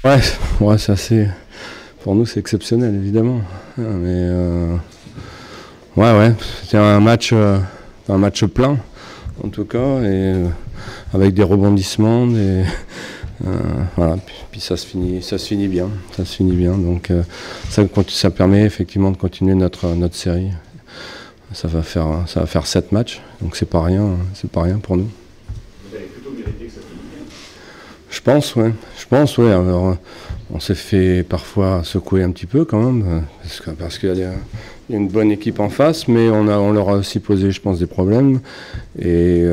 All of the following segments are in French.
Ouais, ouais, c'est assez. Pour nous, c'est exceptionnel, évidemment. Mais ouais, c'était un match plein, en tout cas, et avec des rebondissements, voilà. Puis ça se finit bien, ça se finit bien. Donc ça permet effectivement de continuer notre série. Ça va faire 7 matchs, donc c'est pas rien pour nous. Vous avez plutôt mérité que ça finisse bien. Je pense, ouais. Alors, on s'est fait parfois secouer un petit peu quand même, parce qu'il y a une bonne équipe en face, mais on leur a aussi posé, je pense, des problèmes. Et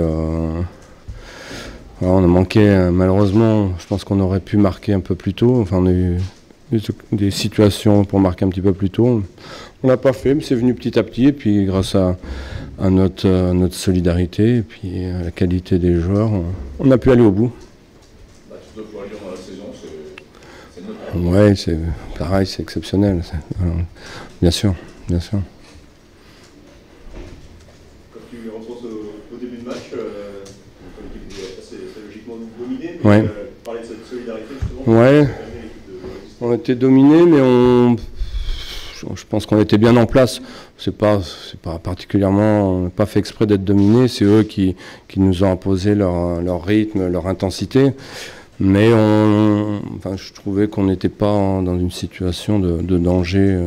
voilà, on a manqué, malheureusement, je pense qu'on aurait pu marquer un peu plus tôt. Enfin, on a eu des situations pour marquer un petit peu plus tôt. On l'a pas fait, mais c'est venu petit à petit. Et puis, grâce à notre solidarité et puis à la qualité des joueurs, on a pu aller au bout. Deux fois Lyon dans la saison, c'est notable. Ouais, c'est pareil, c'est exceptionnel. Bien sûr, bien sûr. Quand tu repenses au début de match, l'équipe était assez logiquement dominée, mais Ouais. parler de cette solidarité justement, Ouais, ça permet à l'équipe de résister. on était dominés, mais je pense qu'on était bien en place. C'est pas particulièrement, on n'a pas fait exprès d'être dominés. C'est eux qui nous ont imposé leur rythme, leur intensité. Mais je trouvais qu'on n'était pas dans une situation de danger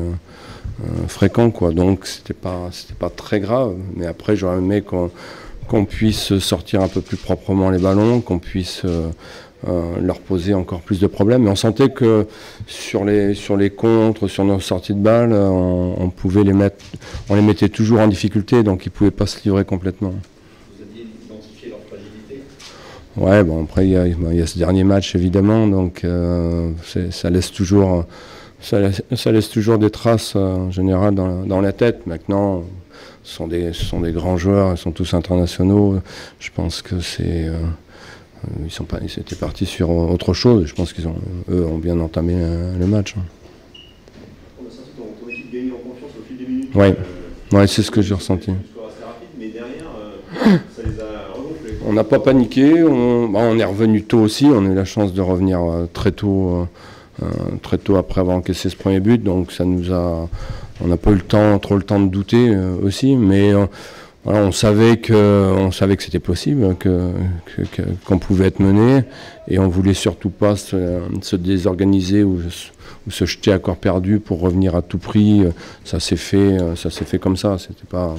fréquent, quoi. Donc c'était pas très grave. Mais après, j'aurais aimé qu'on puisse sortir un peu plus proprement les ballons, qu'on puisse leur poser encore plus de problèmes. Mais on sentait que sur les contres, sur nos sorties de balles, on les mettait toujours en difficulté, donc ils ne pouvaient pas se livrer complètement. Vous aviez identifié leur fragilité. Ouais, bon, après, il y a ce dernier match, évidemment, donc ça laisse toujours des traces, en général, dans la tête. Maintenant, ce sont des grands joueurs, ils sont tous internationaux. Je pense que ils étaient partis sur autre chose. Je pense eux ont bien entamé le match. On a senti ton équipe gagner en confiance au fil des minutes. Ouais, c'est ce que j'ai ressenti. Un score assez rapide, mais derrière, ça les a regonflés. On n'a pas paniqué, on est revenu tôt aussi, on a eu la chance de revenir très tôt après avoir encaissé ce premier but, donc on n'a pas eu trop le temps de douter aussi, mais voilà, on savait que c'était possible, qu'on pouvait être mené, et on voulait surtout pas se désorganiser ou se jeter à corps perdu pour revenir à tout prix. Ça s'est fait comme ça. C'était pas,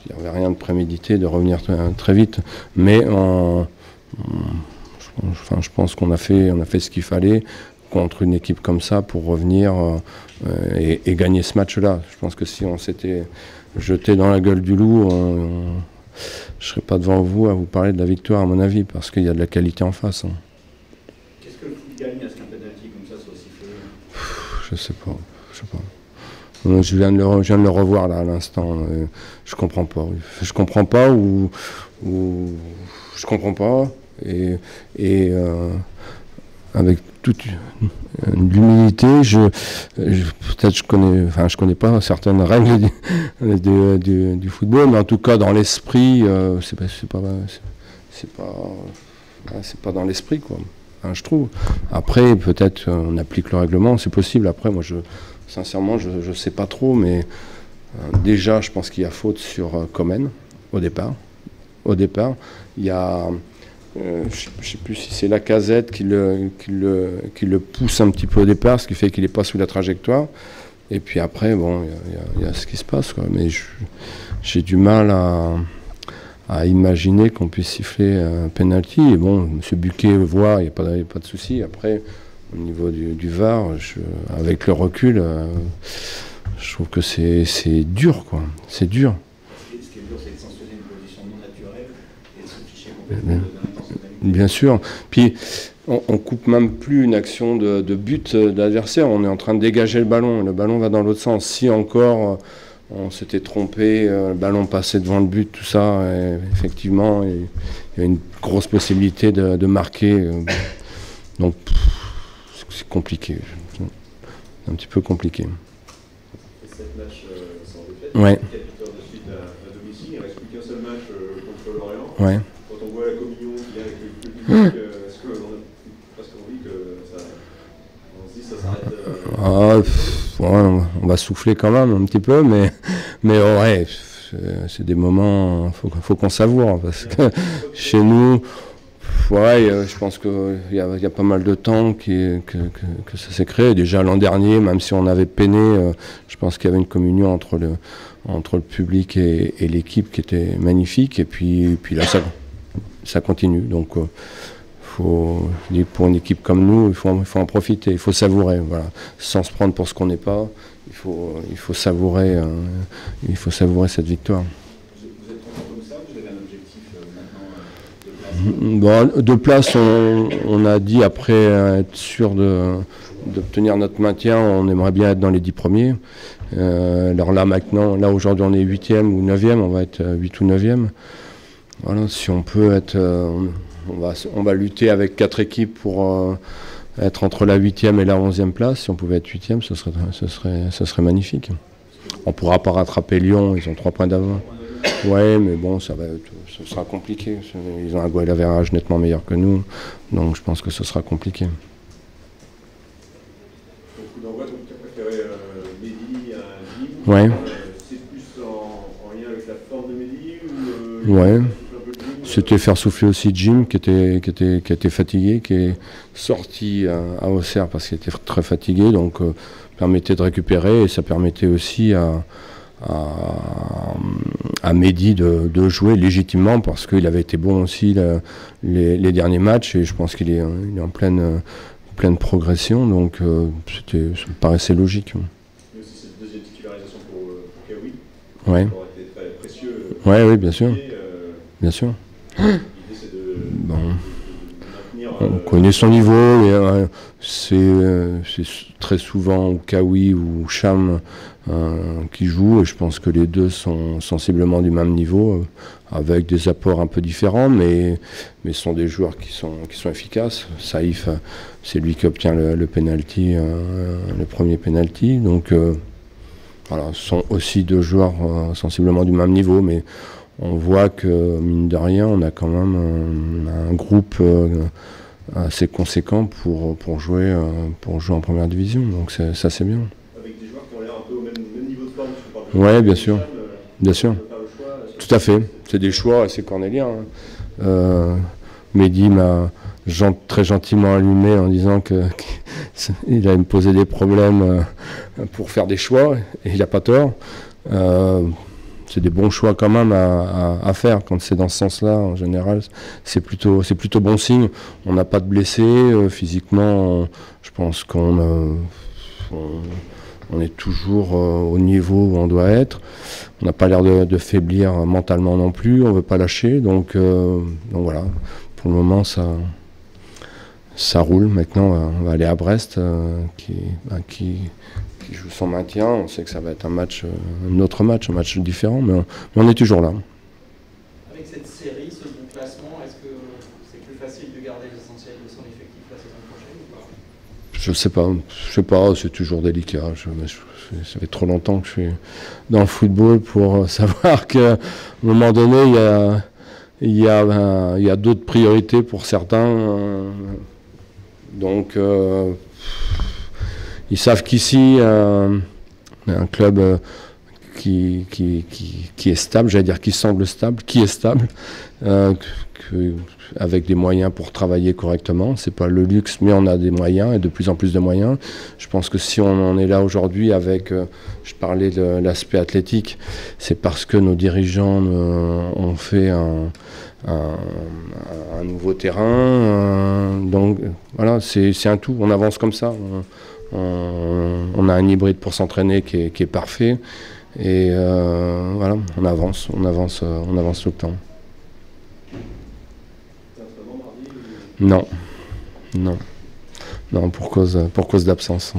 il n'y avait rien de prémédité de revenir très vite, mais je pense qu'on a fait ce qu'il fallait contre une équipe comme ça pour revenir et gagner ce match-là. Je pense que si on s'était jeté dans la gueule du loup, je ne serais pas devant vous à vous parler de la victoire, à mon avis, parce qu'il y a de la qualité en face. Qu'est-ce que le foot gagne à ce qu'un penalty comme ça soit sifflé? Je sais pas. Je viens de le revoir là à l'instant. Je comprends pas. Je comprends pas ou je comprends pas. Et avec toute l'humilité, peut-être je connais pas certaines règles du football, mais en tout cas dans l'esprit, c'est pas dans l'esprit, quoi. Hein, je trouve. Après, peut-être on applique le règlement, c'est possible. Après, moi, sincèrement, je sais pas trop, mais déjà, je pense qu'il y a faute sur Coman au départ. Il y a, je sais plus si c'est Lacazette qui le pousse un petit peu au départ, ce qui fait qu'il n'est pas sous la trajectoire. Et puis après, bon, il y a ce qui se passe, quoi. Mais j'ai du mal à imaginer qu'on puisse siffler un penalty. Et bon, M. Buquet voit, il n'y a pas de souci. Après, au niveau du VAR, avec le recul, je trouve que c'est dur, quoi. C'est dur. Ce qui est dur, c'est de sanctionner une position non naturelle et de se ficher complètement de l'intentionnalité. Bien sûr. Puis, on coupe même plus une action de but d'adversaire. On est en train de dégager le ballon. Le ballon va dans l'autre sens. Si encore on s'était trompé, le ballon passait devant le but, tout ça, et effectivement, il y a une grosse possibilité de marquer. Donc, c'est compliqué. C'est un petit peu compliqué. Et 7 matchs sans défaite, Ouais. 4 victoires de suite à domicile. Il ne reste plus qu'un seul match contre Lorient. Ouais. Quand on voit la communion qu'il y a avec le public, est-ce qu'on a presque envie que Ouais, on va souffler quand même un petit peu, mais ouais, c'est des moments, faut qu'on savoure, parce que chez nous, ouais, je pense qu'il y a pas mal de temps que ça s'est créé. Déjà l'an dernier, même si on avait peiné, je pense qu'il y avait une communion entre le public et l'équipe qui était magnifique. Et puis là, ça continue. Donc, pour une équipe comme nous, il faut en profiter, il faut savourer, voilà, sans se prendre pour ce qu'on n'est pas. Il faut savourer cette victoire. Vous êtes content comme ça ou vous avez un objectif maintenant de place? Bon, de place, on a dit après être sûr d'obtenir notre maintien, on aimerait bien être dans les 10 premiers. Alors là maintenant, aujourd'hui on est 8e ou 9e, on va être 8 ou 9e. Voilà, si on peut être, on va lutter avec 4 équipes pour être entre la 8e et la 11e place. Si on pouvait être 8e, ce serait magnifique. On ne pourra pas rattraper Lyon, ils ont 3 points d'avance. Ouais, mais bon, ce sera compliqué. Ils ont un goal average nettement meilleur que nous, donc je pense que ce sera compliqué. Donc vous d'envoi, donc tu as préféré Mehdi à Jim. Ouais. C'est plus en lien avec la forme de Mehdi ou Ouais. C'était faire souffler aussi Jim qui était fatigué, qui est sorti à Auxerre parce qu'il était très fatigué, donc permettait de récupérer et ça permettait aussi à Mehdi de jouer légitimement parce qu'il avait été bon aussi les derniers matchs et je pense qu'il est en pleine progression, donc ça me paraissait logique. Il y a aussi cette deuxième titularisation pour Kawi, Ouais. qui aurait été très précieux. Oui, bien sûr. Bien sûr. L'idée c'est de maintenir. On connaît son niveau, et c'est très souvent Kawi ou Cham qui jouent, et je pense que les deux sont sensiblement du même niveau, avec des apports un peu différents, mais ce sont des joueurs qui sont efficaces. Saïf, c'est lui qui obtient le penalty, le premier penalty, donc voilà, ce sont aussi deux joueurs sensiblement du même niveau, mais on voit que, mine de rien, on a quand même un groupe assez conséquent pour jouer en première division. Donc ça, c'est bien. Avec des joueurs qui ont l'air un peu au même niveau de forme. Oui, bien sûr. Bien sûr. Tout à fait. C'est des choix assez cornéliens. Mehdi m'a très gentiment allumé en disant qu'il allait me poser des problèmes pour faire des choix, et il n'a pas tort. C'est des bons choix quand même à faire quand c'est dans ce sens-là. En général, c'est plutôt bon signe. On n'a pas de blessés. Physiquement, je pense qu'on est toujours au niveau où on doit être. On n'a pas l'air de faiblir mentalement non plus. On ne veut pas lâcher. Donc voilà, pour le moment, ça roule. Maintenant, on va aller à Brest, qui joue son maintien. On sait que ça va être un autre match, un match différent, mais on est toujours là. Avec cette série, ce bon classement, est-ce que c'est plus facile de garder l'essentiel de son effectif la saison prochaine ou pas? Je sais pas, c'est toujours délicat. Ça fait trop longtemps que je suis dans le football pour savoir qu'à un moment donné, il y a d'autres priorités pour certains. Donc ils savent qu'ici, un club qui est stable, j'allais dire qui semble stable, qui est stable, avec des moyens pour travailler correctement. C'est pas le luxe, mais on a des moyens et de plus en plus de moyens. Je pense que si on en est là aujourd'hui avec, je parlais de l'aspect athlétique, c'est parce que nos dirigeants ont fait un nouveau terrain. Donc voilà, c'est un tout, on avance comme ça. On a un hybride pour s'entraîner qui est parfait. Et voilà, on avance tout le temps. Non, pour cause d'absence.